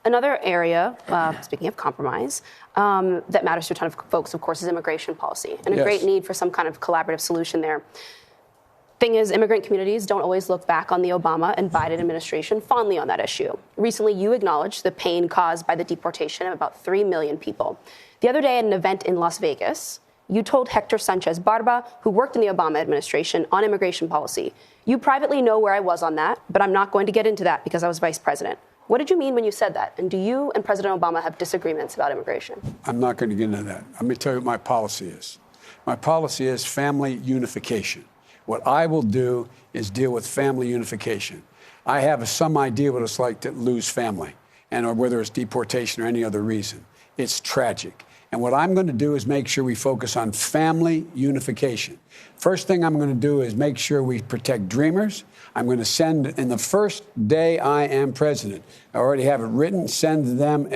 Another area, speaking of compromise, that matters to a ton of folks, of course, is immigration policy, and a great need for some kind of collaborative solution there. Thing is, immigrant communities don't always look back on the Obama and Biden administration fondly on that issue. Recently, you acknowledged the pain caused by the deportation of about 3 million people. The other day at an event in Las Vegas, you told Hector Sanchez Barba, who worked in the Obama administration on immigration policy, "You privately know where I was on that, but I'm not going to get into that because I was vice president." What did you mean when you said that? And do you and President Obama have disagreements about immigration? I'm not going to get into that. Let me tell you what my policy is. My policy is family unification. What I will do is deal with family unification. I have some idea what it's like to lose family, and or whether it's deportation or any other reason. It's tragic. And what I'm going to do is make sure we focus on family unification. First thing I'm going to do is make sure we protect dreamers. I'm going to send, in the first day I am president, I already have it written, send them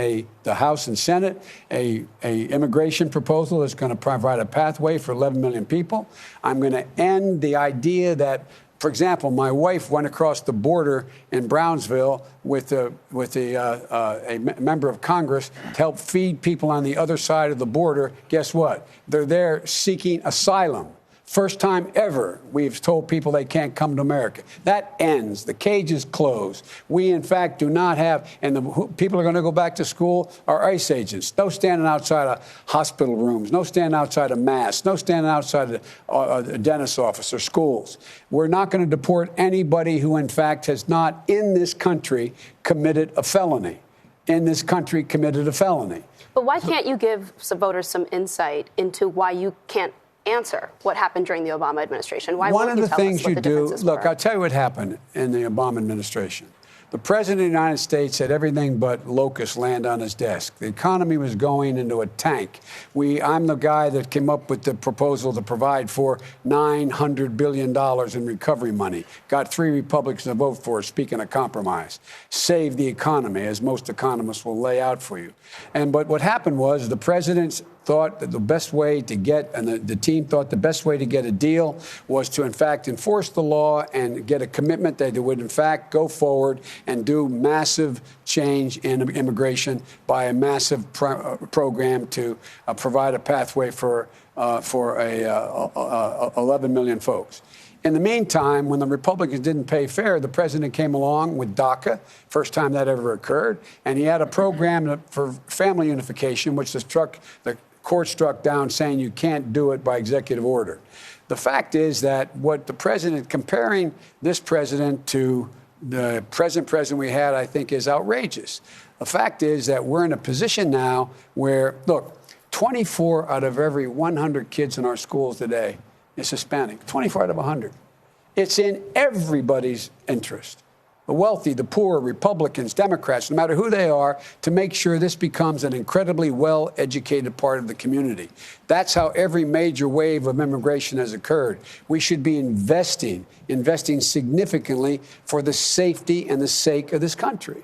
the House and Senate, a immigration proposal that's going to provide a pathway for 11 million people. I'm going to end the idea that, for example, my wife went across the border in Brownsville with a member of Congress to help feed people on the other side of the border. Guess what? They're there seeking asylum. First time ever we've told people they can't come to America. That ends. The cage is closed. We, in fact, do not have, and the people are going to go back to school are ICE agents. No standing outside of hospital rooms. No standing outside of masks. No standing outside of the dentist's office or schools. We're not going to deport anybody who, in fact, has not in this country committed a felony. In this country committed a felony. But why can't you give some voters some insight into why you can't answer what happened during the Obama administration? Why One won't of you the tell things us what you the do, differences look, were? I'll tell you what happened in the Obama administration. The president of the United States had everything but locusts land on his desk. The economy was going into a tank. I'm the guy that came up with the proposal to provide for $900 billion in recovery money. Got 3 Republicans to vote for it, speaking of compromise. Saved the economy, as most economists will lay out for you. But what happened was the president thought that the best way to get, and the team thought the best way to get a deal was to, in fact, enforce the law and get a commitment that they would, in fact, go forward and do massive change in immigration by a massive program to provide a pathway for 11 million folks. In the meantime, when the Republicans didn't pay fair, the president came along with DACA, first time that ever occurred, and he had a program for family unification, which the court struck down, saying you can't do it by executive order. The fact is that what the president, comparing this president to the president we had, I think is outrageous. The fact is that we're in a position now where, look, 24 out of every 100 kids in our schools today is Hispanic. 24 out of 100. It's in everybody's interest. The wealthy, the poor, Republicans, Democrats, no matter who they are, to make sure this becomes an incredibly well-educated part of the community. That's how every major wave of immigration has occurred. We should be investing significantly for the safety and the sake of this country.